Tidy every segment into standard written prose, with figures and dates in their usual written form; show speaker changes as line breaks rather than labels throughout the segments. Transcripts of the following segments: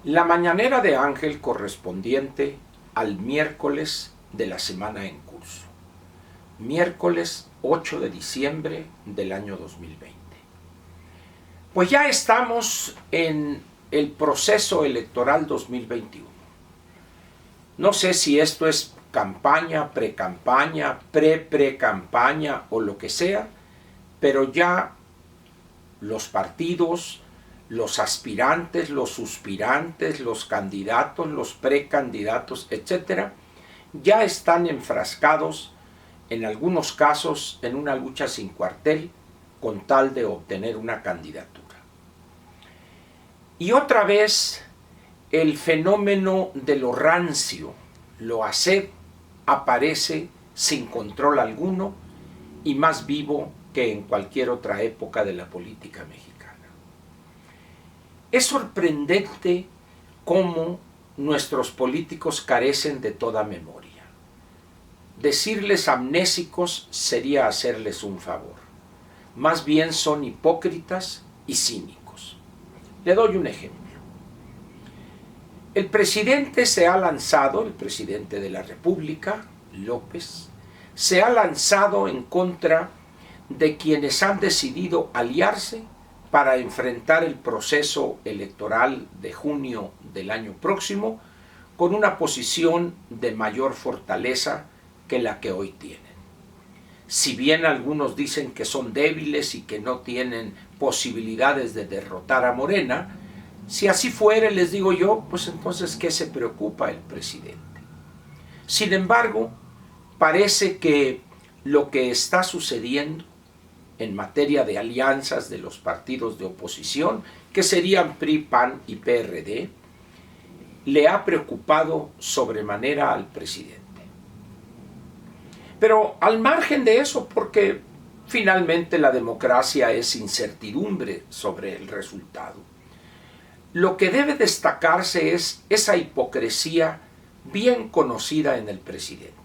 La mañanera de Ángel correspondiente al miércoles de la semana en curso, miércoles 8 de diciembre del año 2020. Pues ya estamos en el proceso electoral 2021. No sé si esto es campaña, pre-campaña, pre-pre-campaña o lo que sea, pero ya los partidos, los aspirantes, los suspirantes, los candidatos, los precandidatos, etcétera, ya están enfrascados, en algunos casos, en una lucha sin cuartel, con tal de obtener una candidatura. Y otra vez, el fenómeno de lo rancio, lo ased, aparece sin control alguno y más vivo que en cualquier otra época de la política mexicana. Es sorprendente cómo nuestros políticos carecen de toda memoria. Decirles amnésicos sería hacerles un favor. Más bien son hipócritas y cínicos. Le doy un ejemplo. El presidente se ha lanzado, el presidente de la República, López, se ha lanzado en contra de quienes han decidido aliarse para enfrentar el proceso electoral de junio del año próximo con una posición de mayor fortaleza que la que hoy tienen. Si bien algunos dicen que son débiles y que no tienen posibilidades de derrotar a Morena, si así fuere, les digo yo, pues entonces, ¿qué se preocupa el presidente? Sin embargo, parece que lo que está sucediendo en materia de alianzas de los partidos de oposición, que serían PRI, PAN y PRD, le ha preocupado sobremanera al presidente. Pero al margen de eso, porque finalmente la democracia es incertidumbre sobre el resultado, lo que debe destacarse es esa hipocresía bien conocida en el presidente.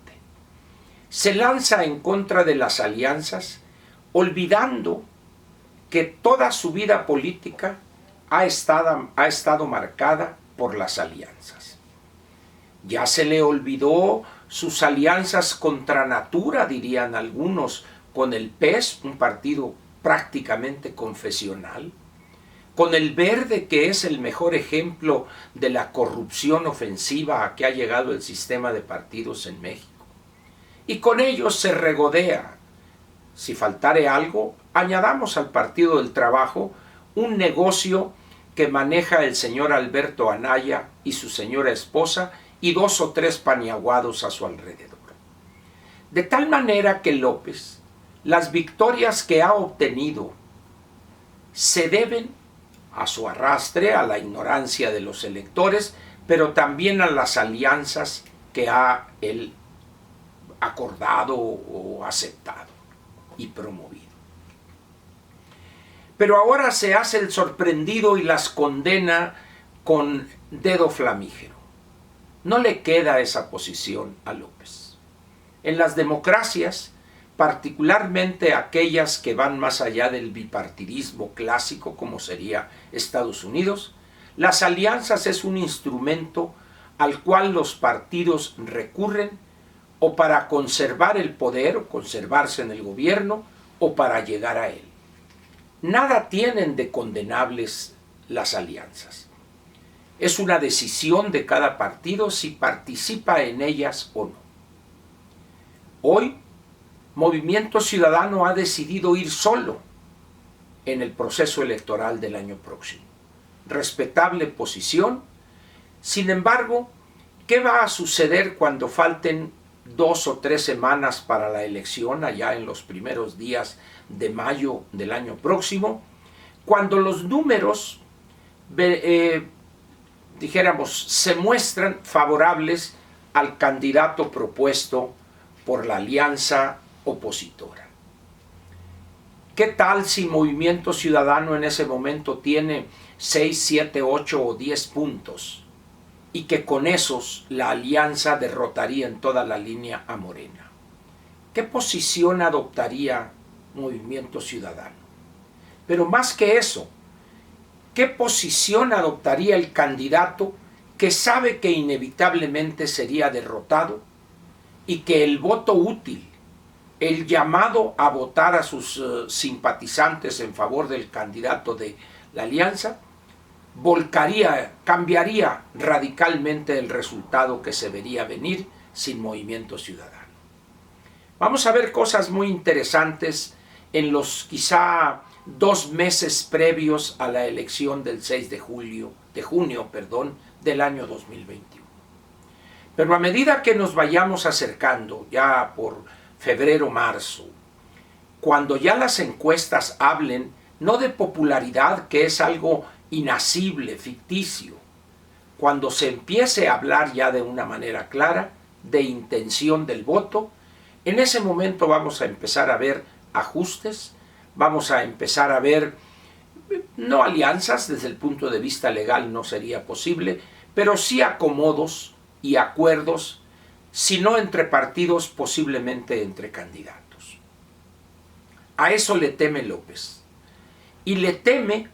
Se lanza en contra de las alianzas, olvidando que toda su vida política ha estado marcada por las alianzas. Ya se le olvidó sus alianzas contra natura, dirían algunos, con el PES, un partido prácticamente confesional, con el Verde, que es el mejor ejemplo de la corrupción ofensiva a que ha llegado el sistema de partidos en México. Y con ellos se regodea. Si faltare algo, añadamos al Partido del Trabajo un negocio que maneja el señor Alberto Anaya y su señora esposa y 2 o 3 paniaguados a su alrededor. De tal manera que López, las victorias que ha obtenido se deben a su arrastre, a la ignorancia de los electores, pero también a las alianzas que ha él acordado o aceptado y promovido. Pero ahora se hace el sorprendido y las condena con dedo flamígero. No le queda esa posición a López. En las democracias, particularmente aquellas que van más allá del bipartidismo clásico, como sería Estados Unidos, las alianzas es un instrumento al cual los partidos recurren o para conservar el poder o conservarse en el gobierno o para llegar a él. Nada tienen de condenables las alianzas. Es una decisión de cada partido si participa en ellas o no. Hoy, Movimiento Ciudadano ha decidido ir solo en el proceso electoral del año próximo. Respetable posición. Sin embargo, ¿qué va a suceder cuando falten 2 o 3 semanas para la elección, allá en los primeros días de mayo del año próximo, cuando los números, dijéramos, se muestran favorables al candidato propuesto por la alianza opositora? ¿Qué tal si Movimiento Ciudadano en ese momento tiene 6, 7, 8 o 10 puntos? Y que con esos la alianza derrotaría en toda la línea a Morena. ¿Qué posición adoptaría Movimiento Ciudadano? Pero más que eso, ¿Qué posición adoptaría el candidato que sabe que inevitablemente sería derrotado y que el voto útil, el llamado a votar a sus simpatizantes en favor del candidato de la alianza, cambiaría radicalmente el resultado que se vería venir sin Movimiento Ciudadano? Vamos a ver cosas muy interesantes en los quizá 2 meses previos a la elección del 6 de junio del año 2021. Pero a medida que nos vayamos acercando, ya por febrero, marzo, cuando ya las encuestas hablen no de popularidad, que es algo inasible, ficticio, cuando se empiece a hablar ya de una manera clara de intención del voto, en ese momento vamos a empezar a ver ajustes, vamos a empezar a ver, no alianzas, desde el punto de vista legal no sería posible, pero sí acomodos y acuerdos, si no entre partidos, posiblemente entre candidatos. A eso le teme López. Y le teme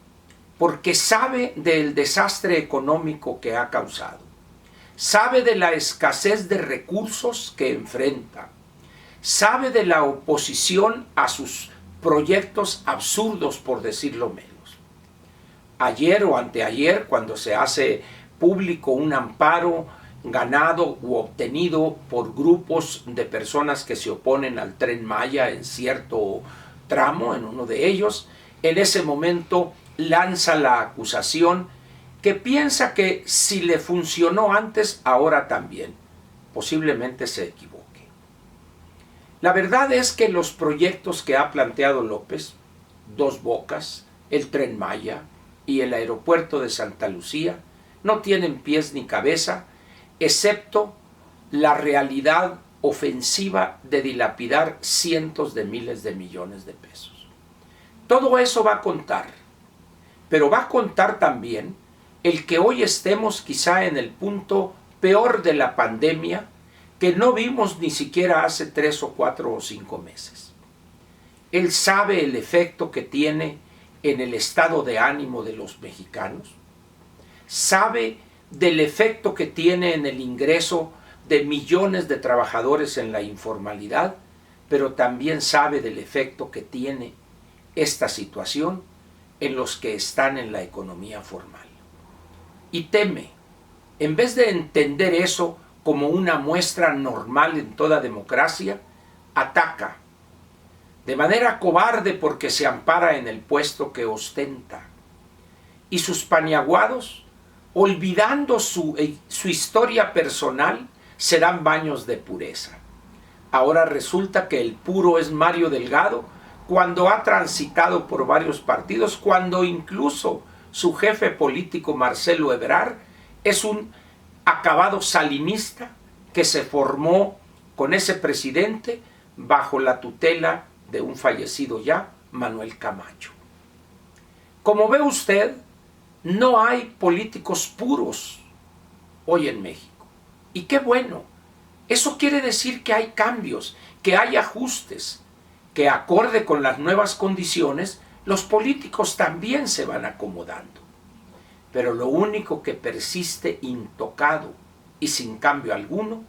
porque sabe del desastre económico que ha causado, sabe de la escasez de recursos que enfrenta, sabe de la oposición a sus proyectos absurdos, por decirlo menos. Ayer o anteayer, cuando se hace público un amparo ganado u obtenido por grupos de personas que se oponen al Tren Maya en cierto tramo, en uno de ellos, en ese momento lanza la acusación que piensa que si le funcionó antes, ahora también. Posiblemente se equivoque. La verdad es que los proyectos que ha planteado López, Dos Bocas, el Tren Maya y el aeropuerto de Santa Lucía, no tienen pies ni cabeza, excepto la realidad ofensiva de dilapidar cientos de miles de millones de pesos. Todo eso va a contar, pero va a contar también el que hoy estemos quizá en el punto peor de la pandemia, que no vimos ni siquiera hace 3 o 4 o 5 meses. Él sabe el efecto que tiene en el estado de ánimo de los mexicanos, sabe del efecto que tiene en el ingreso de millones de trabajadores en la informalidad, pero también sabe del efecto que tiene esta situación en los que están en la economía formal. Y teme, en vez de entender eso como una muestra normal en toda democracia, ataca de manera cobarde porque se ampara en el puesto que ostenta. Y sus paniaguados, olvidando su historia personal, se dan baños de pureza. Ahora resulta que el puro es Mario Delgado, cuando ha transitado por varios partidos, cuando incluso su jefe político Marcelo Ebrard es un acabado salinista que se formó con ese presidente bajo la tutela de un fallecido ya, Manuel Camacho. Como ve usted, no hay políticos puros hoy en México. Y qué bueno. Eso quiere decir que hay cambios, que hay ajustes, que acorde con las nuevas condiciones, los políticos también se van acomodando. Pero lo único que persiste intocado y sin cambio alguno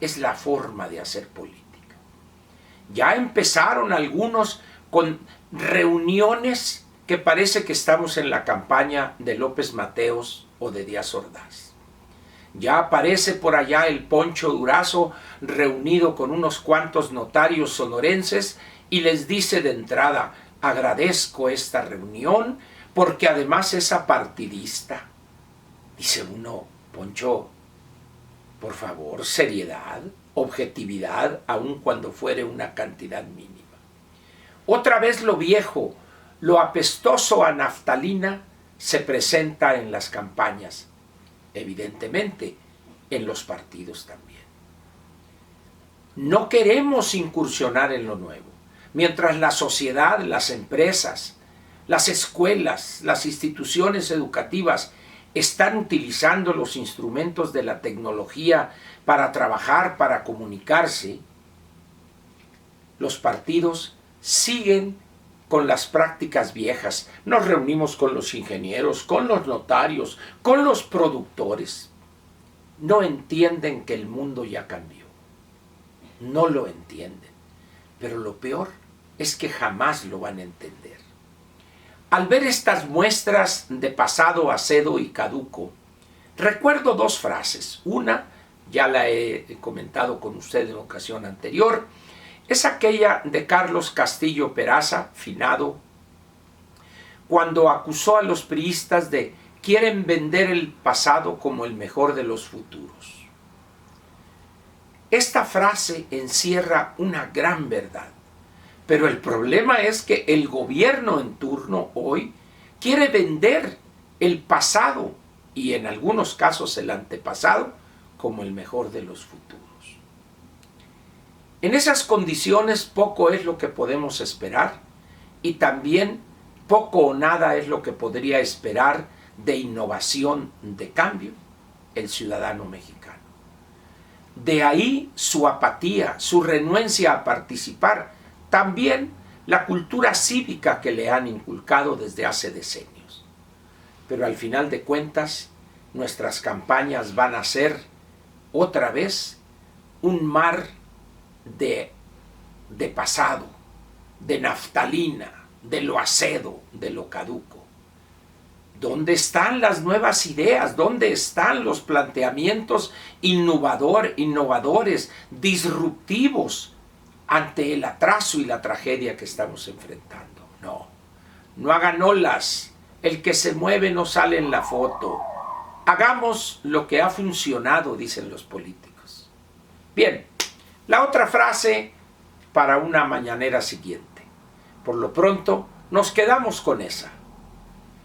es la forma de hacer política. Ya empezaron algunos con reuniones que parece que estamos en la campaña de López Mateos o de Díaz Ordaz. Ya aparece por allá el Poncho Durazo reunido con unos cuantos notarios sonorenses y les dice de entrada: agradezco esta reunión porque además es apartidista. Dice uno: Poncho, por favor, seriedad, objetividad, aun cuando fuere una cantidad mínima. Otra vez lo viejo, lo apestoso a naftalina se presenta en las campañas, evidentemente en los partidos también. No queremos incursionar en lo nuevo. Mientras la sociedad, las empresas, las escuelas, las instituciones educativas están utilizando los instrumentos de la tecnología para trabajar, para comunicarse, los partidos siguen con las prácticas viejas. Nos reunimos con los ingenieros, con los notarios, con los productores. No entienden que el mundo ya cambió. No lo entienden. Pero lo peor es que jamás lo van a entender. Al ver estas muestras de pasado acedo y caduco, recuerdo dos frases. Una, ya la he comentado con usted en ocasión anterior, es aquella de Carlos Castillo Peraza, finado, cuando acusó a los priistas de quieren vender el pasado como el mejor de los futuros. Esta frase encierra una gran verdad, pero el problema es que el gobierno en turno hoy quiere vender el pasado y en algunos casos el antepasado como el mejor de los futuros. En esas condiciones poco es lo que podemos esperar y también poco o nada es lo que podría esperar de innovación, de cambio, el ciudadano mexicano. De ahí su apatía, su renuencia a participar, también la cultura cívica que le han inculcado desde hace decenios. Pero al final de cuentas, nuestras campañas van a ser otra vez un mar de pasado, de naftalina, de lo acedo, de lo caduco. ¿Dónde están las nuevas ideas? ¿Dónde están los planteamientos innovadores, disruptivos ante el atraso y la tragedia que estamos enfrentando? No hagan olas. El que se mueve no sale en la foto. Hagamos lo que ha funcionado, dicen los políticos. Bien, la otra frase para una mañanera siguiente. Por lo pronto, nos quedamos con esa.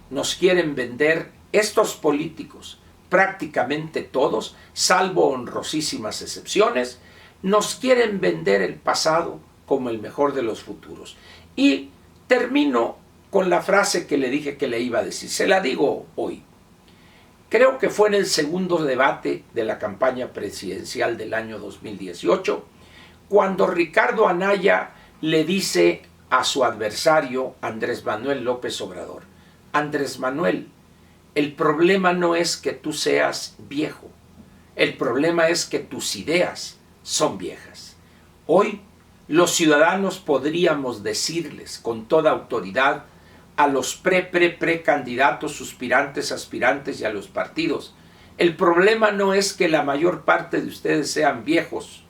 Nos quieren vender estos políticos, prácticamente todos, salvo honrosísimas excepciones, nos quieren vender el pasado como el mejor de los futuros. Y termino con la frase que le dije que le iba a decir. Se la digo hoy. Creo que fue en el segundo debate de la campaña presidencial del año 2018, cuando Ricardo Anaya le dice a su adversario, Andrés Manuel López Obrador: Andrés Manuel, el problema no es que tú seas viejo, el problema es que tus ideas son viejas. Hoy los ciudadanos podríamos decirles con toda autoridad a los precandidatos, suspirantes, aspirantes y a los partidos: el problema no es que la mayor parte de ustedes sean viejos,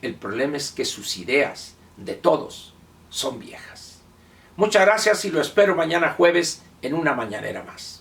el problema es que sus ideas, de todos, son viejas. Muchas gracias y lo espero mañana jueves en una mañanera más.